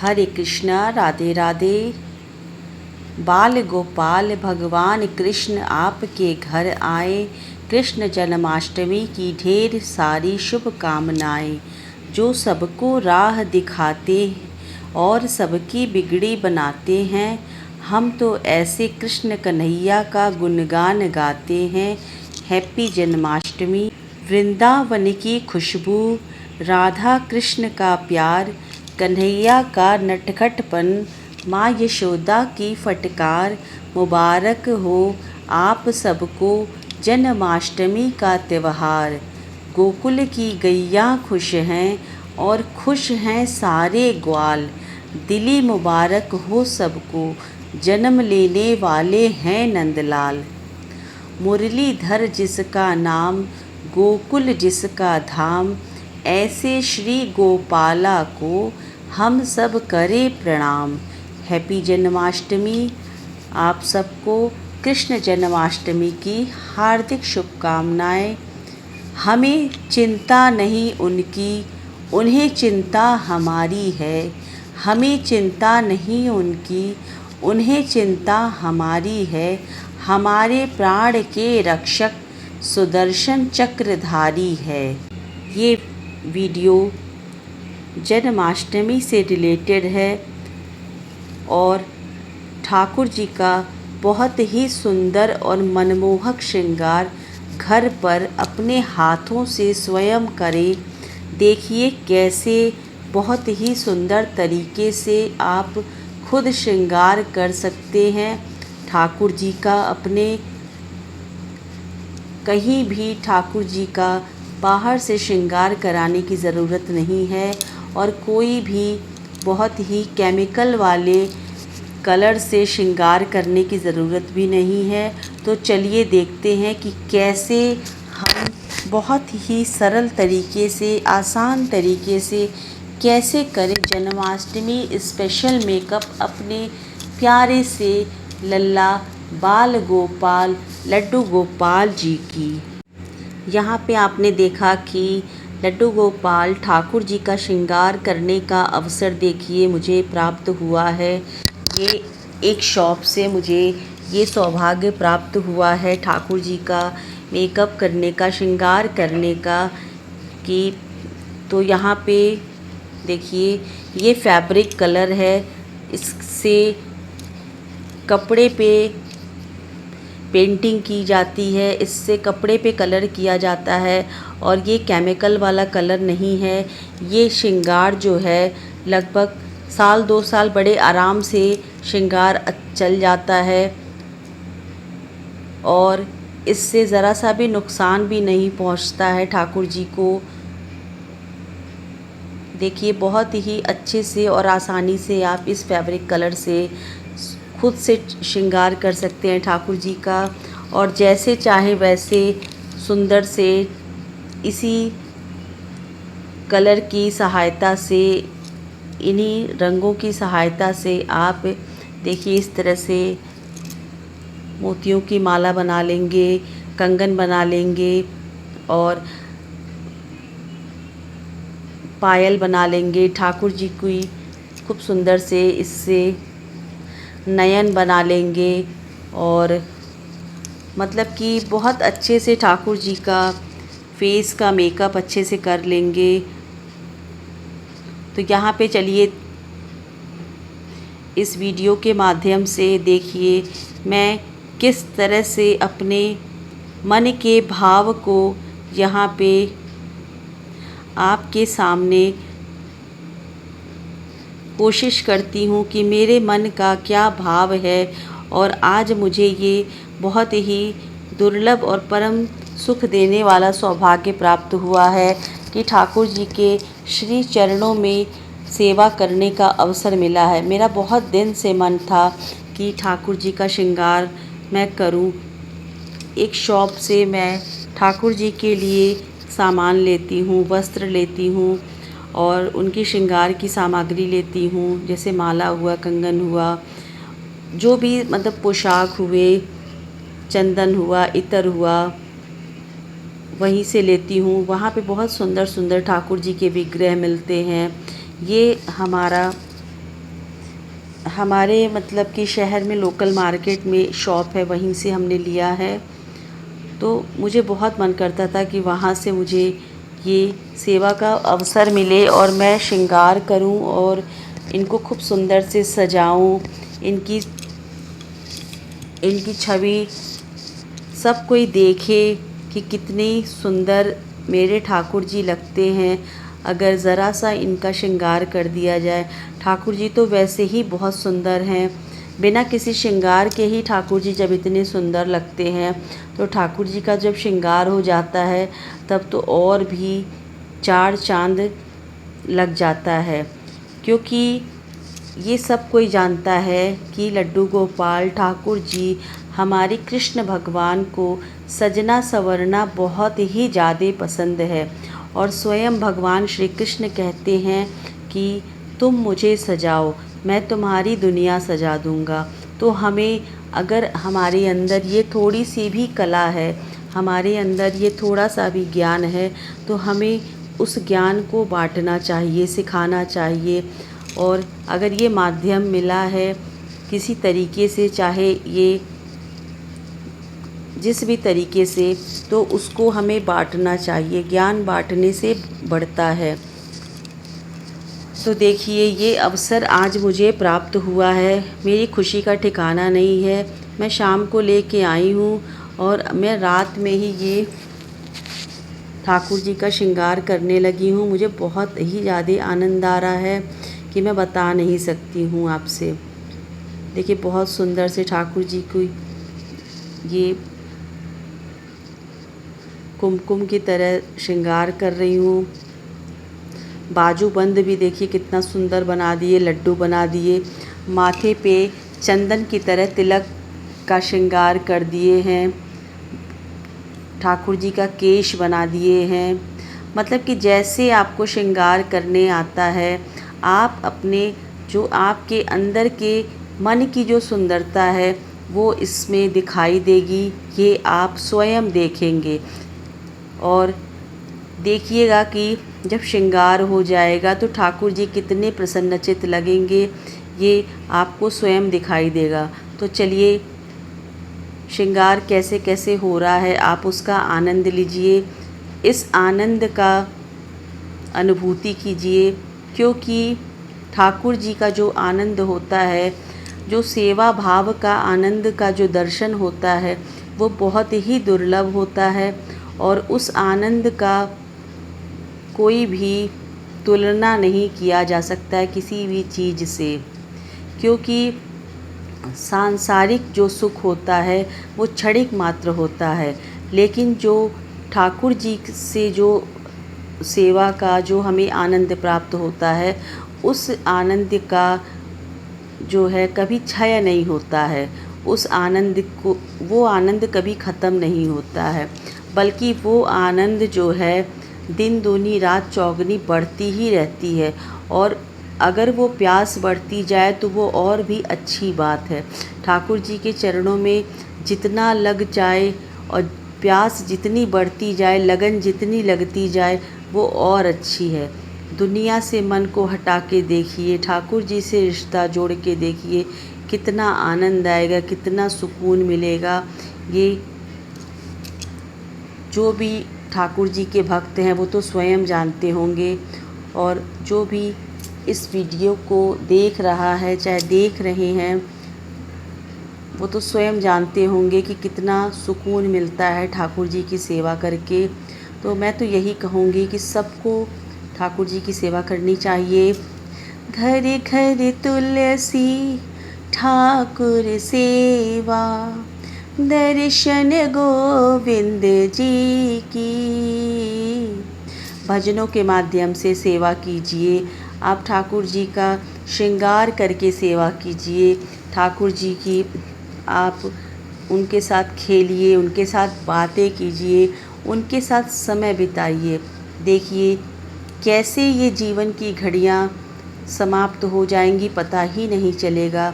हरे कृष्णा राधे राधे। बाल गोपाल भगवान कृष्ण आपके घर आए। कृष्ण जन्माष्टमी की ढेर सारी शुभकामनाएं। जो सबको राह दिखाते और सबकी बिगड़ी बनाते हैं। हम तो ऐसे कृष्ण कन्हैया का गुणगान गाते हैं। हैप्पी जन्माष्टमी। वृंदावन की खुशबू, राधा कृष्ण का प्यार, कन्हैया का नटखटपन, माँ यशोदा की फटकार। मुबारक हो आप सबको जन्माष्टमी का त्यौहार। गोकुल की गैया खुश हैं और खुश हैं सारे ग्वाल। दिली मुबारक हो सबको, जन्म लेने वाले हैं नंदलाल। मुरलीधर जिसका नाम, गोकुल जिसका धाम, ऐसे श्री गोपाला को हम सब करें प्रणाम। हैप्पी जन्माष्टमी। आप सबको कृष्ण जन्माष्टमी की हार्दिक शुभकामनाएं। हमें चिंता नहीं उनकी, उन्हें चिंता हमारी है। हमें चिंता नहीं उनकी, उन्हें चिंता हमारी है। हमारे प्राण के रक्षक सुदर्शन चक्रधारी है। ये वीडियो जन्माष्टमी से रिलेटेड है और ठाकुर जी का बहुत ही सुंदर और मनमोहक श्रृंगार घर पर अपने हाथों से स्वयं करें। देखिए कैसे बहुत ही सुंदर तरीके से आप खुद श्रृंगार कर सकते हैं ठाकुर जी का। अपने कहीं भी ठाकुर जी का बाहर से श्रृंगार कराने की ज़रूरत नहीं है और कोई भी बहुत ही केमिकल वाले कलर से श्रृंगार करने की ज़रूरत भी नहीं है। तो चलिए देखते हैं कि कैसे हम बहुत ही सरल तरीके से, आसान तरीके से कैसे करें जन्माष्टमी स्पेशल मेकअप अपने प्यारे से लल्ला बाल गोपाल लड्डू गोपाल जी की। यहाँ पे आपने देखा कि लड्डू गोपाल ठाकुर जी का श्रृंगार करने का अवसर देखिए मुझे प्राप्त हुआ है। ये एक शॉप से मुझे ये सौभाग्य प्राप्त हुआ है ठाकुर जी का मेकअप करने का, श्रृंगार करने का। कि तो यहाँ पे देखिए ये फैब्रिक कलर है। इससे कपड़े पे पेंटिंग की जाती है, इससे कपड़े पे कलर किया जाता है और ये केमिकल वाला कलर नहीं है। ये श्रृंगार जो है लगभग साल 2 साल बड़े आराम से श्रृंगार चल जाता है और इससे ज़रा सा भी नुकसान भी नहीं पहुंचता है ठाकुर जी को। देखिए बहुत ही अच्छे से और आसानी से आप इस फैब्रिक कलर से खुद से श्रृंगार कर सकते हैं ठाकुर जी का और जैसे चाहे वैसे सुंदर से इसी कलर की सहायता से, इन्हीं रंगों की सहायता से आप देखिए इस तरह से मोतियों की माला बना लेंगे, कंगन बना लेंगे और पायल बना लेंगे। ठाकुर जी की खूब सुंदर से इससे नयन बना लेंगे और मतलब कि बहुत अच्छे से ठाकुर जी का फेस का मेकअप अच्छे से कर लेंगे। तो यहाँ पे चलिए इस वीडियो के माध्यम से देखिए मैं किस तरह से अपने मन के भाव को यहाँ पे आपके सामने कोशिश करती हूँ कि मेरे मन का क्या भाव है। और आज मुझे ये बहुत ही दुर्लभ और परम सुख देने वाला सौभाग्य प्राप्त हुआ है कि ठाकुर जी के श्री चरणों में सेवा करने का अवसर मिला है। मेरा बहुत दिन से मन था कि ठाकुर जी का श्रृंगार मैं करूं। एक शॉप से मैं ठाकुर जी के लिए सामान लेती हूँ, वस्त्र लेती हूँ और उनकी श्रृंगार की सामग्री लेती हूँ, जैसे माला हुआ, कंगन हुआ, जो भी मतलब पोशाक हुए, चंदन हुआ, इत्र हुआ, वहीं से लेती हूँ। वहाँ पे बहुत सुंदर सुंदर ठाकुर जी के विग्रह मिलते हैं। ये हमारा हमारे मतलब कि शहर में लोकल मार्केट में शॉप है, वहीं से हमने लिया है। तो मुझे बहुत मन करता था कि वहाँ से मुझे ये सेवा का अवसर मिले और मैं श्रृंगार करूं और इनको खूब सुंदर से सजाऊं। इनकी इनकी छवि सब कोई देखे कि कितनी सुंदर मेरे ठाकुर जी लगते हैं। अगर ज़रा सा इनका श्रृंगार कर दिया जाए। ठाकुर जी तो वैसे ही बहुत सुंदर हैं, बिना किसी श्रृंगार के ही ठाकुर जी जब इतने सुंदर लगते हैं, तो ठाकुर जी का जब श्रृंगार हो जाता है तब तो और भी चार चांद लग जाता है। क्योंकि ये सब कोई जानता है कि लड्डू गोपाल ठाकुर जी हमारे कृष्ण भगवान को सजना संवरना बहुत ही ज़्यादा पसंद है। और स्वयं भगवान श्री कृष्ण कहते हैं कि तुम मुझे सजाओ, मैं तुम्हारी दुनिया सजा दूंगा। तो हमें अगर हमारे अंदर ये थोड़ी सी भी कला है, हमारे अंदर ये थोड़ा सा भी ज्ञान है, तो हमें उस ज्ञान को बांटना चाहिए, सिखाना चाहिए। और अगर ये माध्यम मिला है किसी तरीके से, चाहे ये जिस भी तरीके से, तो उसको हमें बांटना चाहिए। ज्ञान बांटने से बढ़ता है। तो देखिए, ये अवसर आज मुझे प्राप्त हुआ है। मेरी खुशी का ठिकाना नहीं है। मैं शाम को लेके आई हूँ और मैं रात में ही ये ठाकुर जी का श्रृंगार करने लगी हूँ। मुझे बहुत ही ज़्यादा आनंद आ रहा है कि मैं बता नहीं सकती हूँ आपसे। देखिए, बहुत सुंदर से ठाकुर जी को ये कुमकुम की तरह श्रृंगार कर रही हूँ। बाजूबंद भी देखिए कितना सुंदर बना दिए, लड्डू बना दिए। माथे पे चंदन की तरह तिलक का श्रृंगार कर दिए हैं। ठाकुर जी का केश बना दिए हैं। मतलब कि जैसे आपको श्रृंगार करने आता है, आप अपने जो आपके अंदर के मन की जो सुंदरता है वो इसमें दिखाई देगी। ये आप स्वयं देखेंगे और देखिएगा कि जब श्रृंगार हो जाएगा तो ठाकुर जी कितने प्रसन्नचित्त लगेंगे, ये आपको स्वयं दिखाई देगा। तो चलिए, श्रृंगार कैसे कैसे हो रहा है आप उसका आनंद लीजिए, इस आनंद का अनुभूति कीजिए। क्योंकि ठाकुर जी का जो आनंद होता है, जो सेवा भाव का आनंद का जो दर्शन होता है, वो बहुत ही दुर्लभ होता है। और उस आनंद का कोई भी तुलना नहीं किया जा सकता है किसी भी चीज़ से। क्योंकि सांसारिक जो सुख होता है वो क्षणिक मात्र होता है, लेकिन जो ठाकुर जी से जो सेवा का जो हमें आनंद प्राप्त होता है, उस आनंद का जो है कभी क्षय नहीं होता है। उस आनंद को, वो आनंद कभी ख़त्म नहीं होता है, बल्कि वो आनंद जो है दिन दूनी रात चौगुनी बढ़ती ही रहती है। और अगर वो प्यास बढ़ती जाए तो वो और भी अच्छी बात है। ठाकुर जी के चरणों में जितना लग जाए और प्यास जितनी बढ़ती जाए, लगन जितनी लगती जाए, वो और अच्छी है। दुनिया से मन को हटा के देखिए, ठाकुर जी से रिश्ता जोड़ के देखिए, कितना आनंद आएगा, कितना सुकून मिलेगा। ये जो भी ठाकुर जी के भक्त हैं वो तो स्वयं जानते होंगे, और जो भी इस वीडियो को देख रहा है, चाहे देख रहे हैं, वो तो स्वयं जानते होंगे कि कितना सुकून मिलता है ठाकुर जी की सेवा करके। तो मैं तो यही कहूँगी कि सबको ठाकुर जी की सेवा करनी चाहिए। घर घर तुलसी ठाकुर सेवा, दर्शन गोविंद जी की। भजनों के माध्यम से सेवा कीजिए, आप ठाकुर जी का श्रृंगार करके सेवा कीजिए। ठाकुर जी की आप उनके साथ खेलिए, उनके साथ बातें कीजिए, उनके साथ समय बिताइए। देखिए कैसे ये जीवन की घड़ियाँ समाप्त हो जाएंगी, पता ही नहीं चलेगा।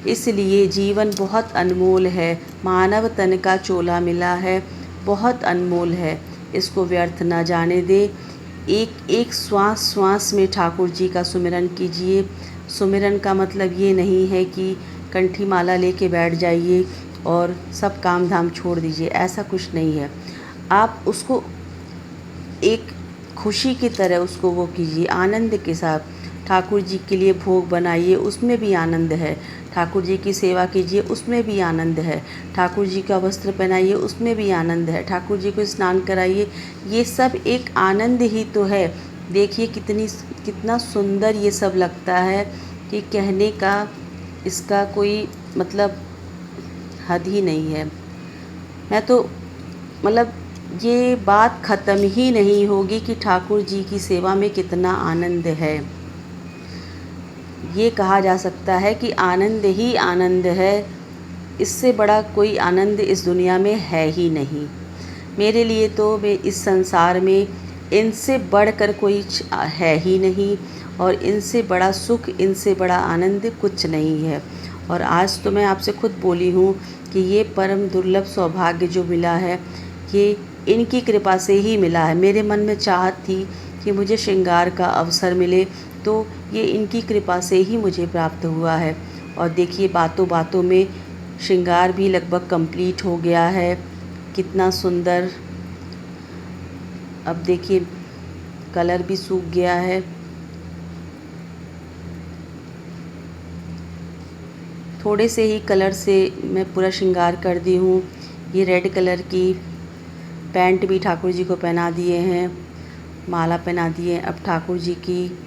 इसलिए जीवन बहुत अनमोल है। मानव तन का चोला मिला है, बहुत अनमोल है। इसको व्यर्थ ना जाने दे। एक एक श्वास श्वास में ठाकुर जी का सुमिरन कीजिए। सुमिरन का मतलब ये नहीं है कि कंठी माला लेके बैठ जाइए और सब काम धाम छोड़ दीजिए, ऐसा कुछ नहीं है। आप उसको एक खुशी की तरह उसको वो कीजिए, आनंद के साथ। ठाकुर जी के लिए भोग बनाइए, उसमें भी आनंद है। ठाकुर जी की सेवा कीजिए, उसमें भी आनंद है। ठाकुर जी का वस्त्र पहनाइए, उसमें भी आनंद है। ठाकुर जी को स्नान कराइए, ये सब एक आनंद ही तो है। देखिए कितना सुंदर ये सब लगता है कि कहने का इसका कोई मतलब हद ही नहीं है। मैं तो मतलब ये बात ख़त्म ही नहीं होगी कि ठाकुर जी की सेवा में कितना आनंद है। ये कहा जा सकता है कि आनंद ही आनंद है, इससे बड़ा कोई आनंद इस दुनिया में है ही नहीं। मेरे लिए तो मैं इस संसार में इनसे बढ़कर कोई है ही नहीं, और इनसे बड़ा सुख, इनसे बड़ा आनंद कुछ नहीं है। और आज तो मैं आपसे खुद बोली हूँ कि ये परम दुर्लभ सौभाग्य जो मिला है, ये इनकी कृपा से ही मिला है। मेरे मन में चाहत थी कि मुझे श्रृंगार का अवसर मिले, तो ये इनकी कृपा से ही मुझे प्राप्त हुआ है। और देखिए बातों बातों में श्रृंगार भी लगभग कंप्लीट हो गया है। कितना सुंदर। अब देखिए कलर भी सूख गया है। थोड़े से ही कलर से मैं पूरा श्रृंगार कर दी हूँ। ये रेड कलर की पैंट भी ठाकुर जी को पहना दिए हैं, माला पहना दिए। अब ठाकुर जी की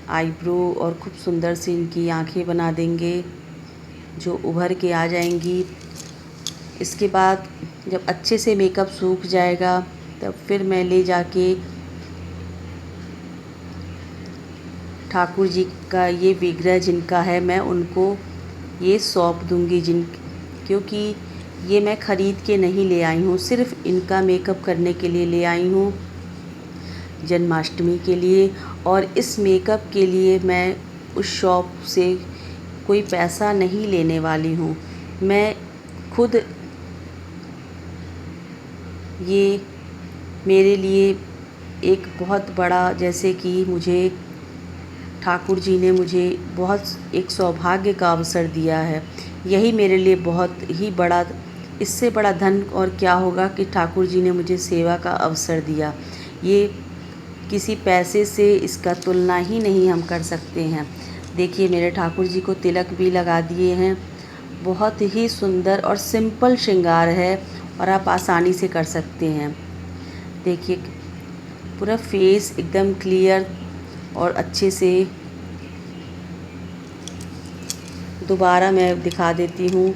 आईब्रो और खूब सुंदर सी इनकी आँखें बना देंगे जो उभर के आ जाएंगी। इसके बाद जब अच्छे से मेकअप सूख जाएगा तब फिर मैं ले जाके ठाकुर जी का ये विग्रह जिनका है मैं उनको ये सौंप दूँगी, क्योंकि ये मैं ख़रीद के नहीं ले आई हूँ, सिर्फ़ इनका मेकअप करने के लिए ले आई हूँ जन्माष्टमी के लिए। और इस मेकअप के लिए मैं उस शॉप से कोई पैसा नहीं लेने वाली हूँ। मैं खुद ये मेरे लिए एक बहुत बड़ा, जैसे कि मुझे ठाकुर जी ने मुझे बहुत एक सौभाग्य का अवसर दिया है। यही मेरे लिए बहुत ही बड़ा, इससे बड़ा धन और क्या होगा कि ठाकुर जी ने मुझे सेवा का अवसर दिया। ये किसी पैसे से इसका तुलना ही नहीं हम कर सकते हैं। देखिए मेरे ठाकुर जी को तिलक भी लगा दिए हैं। बहुत ही सुंदर और सिंपल श्रृंगार है और आप आसानी से कर सकते हैं। देखिए पूरा फेस एकदम क्लियर और अच्छे से। दोबारा मैं दिखा देती हूँ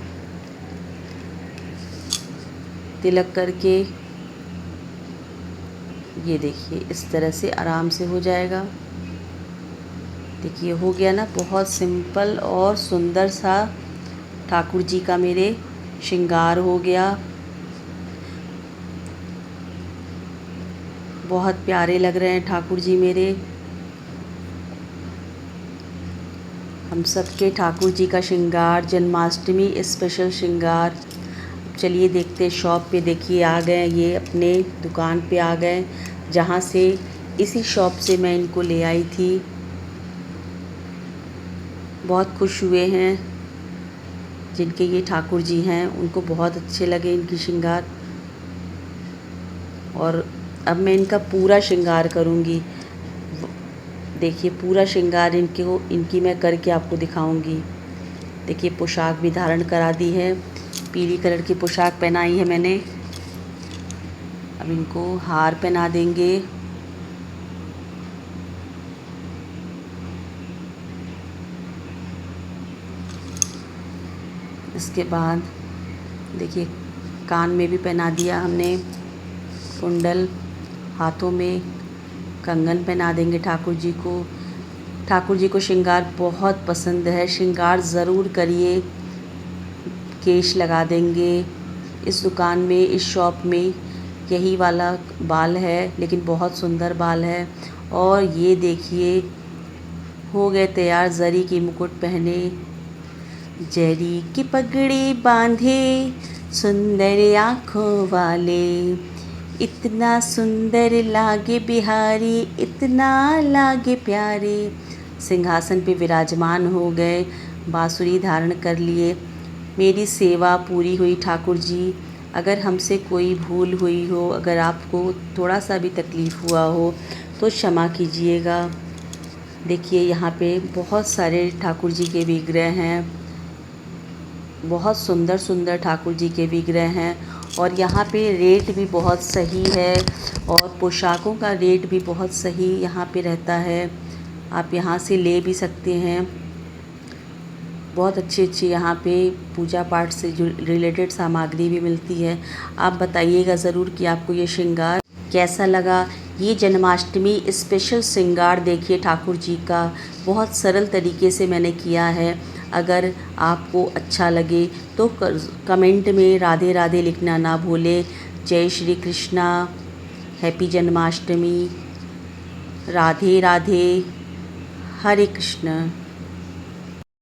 तिलक करके। ये देखिए इस तरह से आराम से हो जाएगा। देखिए हो गया ना, बहुत सिंपल और सुंदर सा ठाकुर जी का मेरे श्रृंगार हो गया। बहुत प्यारे लग रहे हैं ठाकुर जी मेरे। हम सबके ठाकुर जी का श्रृंगार, जन्माष्टमी स्पेशल श्रृंगार। चलिए देखते शॉप पे। देखिए आ गए, ये अपने दुकान पे आ गए, जहाँ से इसी शॉप से मैं इनको ले आई थी। बहुत खुश हुए हैं जिनके ये ठाकुर जी हैं, उनको बहुत अच्छे लगे इनकी श्रृंगार। और अब मैं इनका पूरा श्रृंगार करूँगी। देखिए पूरा श्रृंगार इनकी मैं करके आपको दिखाऊंगी। देखिए पोशाक भी धारण करा दी है, पीली कलर की पोशाक पहनाई है मैंने। अब इनको हार पहना देंगे। इसके बाद देखिए कान में भी पहना दिया हमने कुंडल, हाथों में कंगन पहना देंगे ठाकुर जी को। ठाकुर जी को श्रृंगार बहुत पसंद है, श्रृंगार ज़रूर करिए। केश लगा देंगे। इस दुकान में, इस शॉप में यही वाला बाल है, लेकिन बहुत सुंदर बाल है। और ये देखिए हो गए तैयार, जरी की मुकुट पहने, जरी की पगड़ी बांधे, सुंदर आँखों वाले, इतना सुंदर लागे बिहारी, इतना लागे प्यारे, सिंहासन पे विराजमान हो गए, बांसुरी धारण कर लिए। मेरी सेवा पूरी हुई ठाकुर जी। अगर हमसे कोई भूल हुई हो, अगर आपको थोड़ा सा भी तकलीफ़ हुआ हो तो क्षमा कीजिएगा। देखिए यहाँ पे बहुत सारे ठाकुर जी के विग्रह हैं, बहुत सुंदर सुंदर ठाकुर जी के विग्रह हैं और यहाँ पे रेट भी बहुत सही है और पोशाकों का रेट भी बहुत सही यहाँ पे रहता है। आप यहाँ से ले भी सकते हैं। बहुत अच्छी अच्छी यहाँ पे पूजा पाठ से जो रिलेटेड सामग्री भी मिलती है। आप बताइएगा ज़रूर कि आपको ये श्रृंगार कैसा लगा। ये जन्माष्टमी स्पेशल श्रृंगार देखिए ठाकुर जी का, बहुत सरल तरीके से मैंने किया है। अगर आपको अच्छा लगे तो कमेंट में राधे राधे लिखना ना भूलें। जय श्री कृष्णा, हैप्पी जन्माष्टमी, राधे राधे, हरे कृष्ण।